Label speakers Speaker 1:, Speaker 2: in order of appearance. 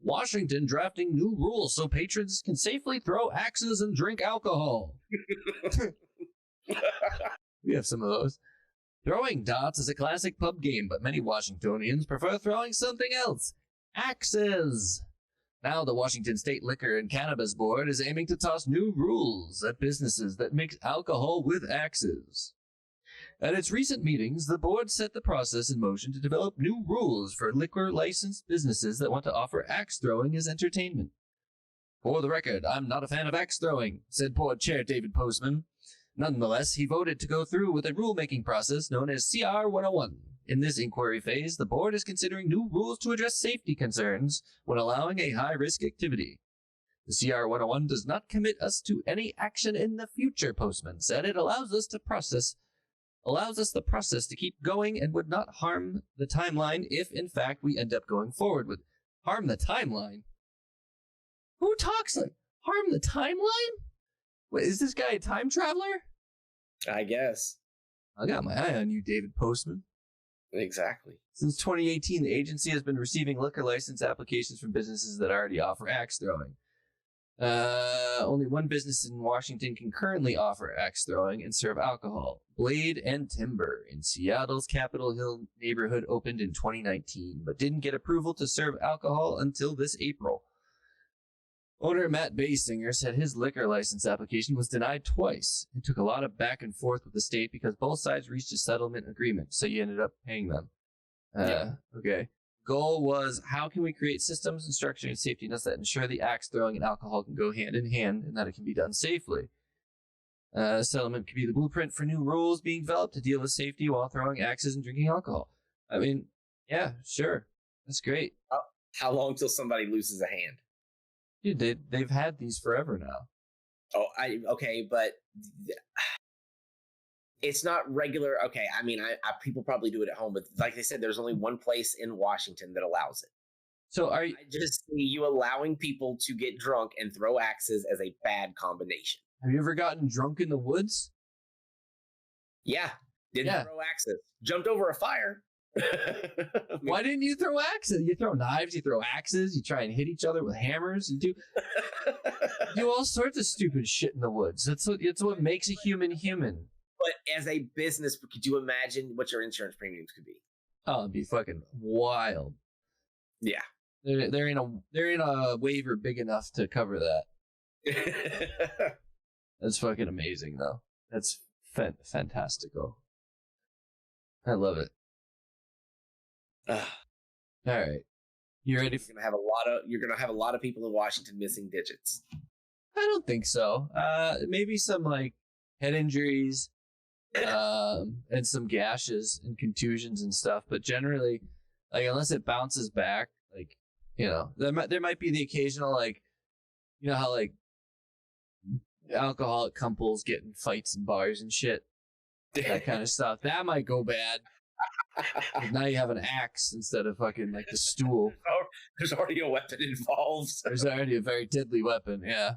Speaker 1: Washington drafting new rules so patrons can safely throw axes and drink alcohol. We have some of those. Throwing darts is a classic pub game, but many Washingtonians prefer throwing something else. Axes. Now the Washington State Liquor and Cannabis Board is aiming to toss new rules at businesses that mix alcohol with axes. At its recent meetings, the board set the process in motion to develop new rules for liquor licensed businesses that want to offer axe throwing as entertainment. For the record, I'm not a fan of axe throwing, said board chair David Postman. Nonetheless, he voted to go through with a rulemaking process known as CR 101. In this inquiry phase, the board is considering new rules to address safety concerns when allowing a high-risk activity. The CR 101 does not commit us to any action in the future, Postman said. It allows us the process to keep going and would not harm the timeline if, in fact, we end up going forward with harm the timeline. Who talks like harm the timeline? Wait, is this guy a time traveler?
Speaker 2: I guess.
Speaker 1: I got my eye on you, David Postman.
Speaker 2: Exactly.
Speaker 1: Since 2018, the agency has been receiving liquor license applications from businesses that already offer axe throwing. Only one business in Washington can currently offer axe throwing and serve alcohol. Blade and Timber in Seattle's Capitol Hill neighborhood opened in 2019, but didn't get approval to serve alcohol until this April. Owner Matt Basinger said his liquor license application was denied twice. It took a lot of back and forth with the state because both sides reached a settlement agreement, so you ended up paying them. Okay. Goal was, how can we create systems and structure and safety nets that ensure the axe throwing and alcohol can go hand in hand and that it can be done safely? Settlement could be the blueprint for new rules being developed to deal with safety while throwing axes and drinking alcohol. I mean, yeah, sure. That's great.
Speaker 2: How long till somebody loses a hand?
Speaker 1: Dude, they've had these forever now.
Speaker 2: Oh, okay, but it's not regular. Okay, I mean, I people probably do it at home, but like they said, there's only one place in Washington that allows it.
Speaker 1: So
Speaker 2: I just see you allowing people to get drunk and throw axes as a bad combination.
Speaker 1: Have you ever gotten drunk in the woods?
Speaker 2: Yeah, didn't throw axes. Jumped over a fire.
Speaker 1: Why didn't you throw axes? You throw knives, you throw axes, you try and hit each other with hammers, you do all sorts of stupid shit in the woods. That's what makes a human human.
Speaker 2: But as a business, could you imagine what your insurance premiums could be?
Speaker 1: Oh, it'd be fucking wild.
Speaker 2: Yeah.
Speaker 1: They're in a waiver big enough to cover that. That's fucking amazing though. That's fantastical. I love it. All right, you ready?
Speaker 2: You're gonna have a lot of people in Washington missing digits.
Speaker 1: I don't think so. Maybe some like head injuries, and some gashes and contusions and stuff. But generally, like unless it bounces back, like there might be the occasional like, how like alcoholic couples get in fights in bars and shit, that kind of stuff. That might go bad. Now you have an axe instead of fucking like the stool.
Speaker 2: There's already a weapon involved.
Speaker 1: There's already a very deadly weapon, yeah.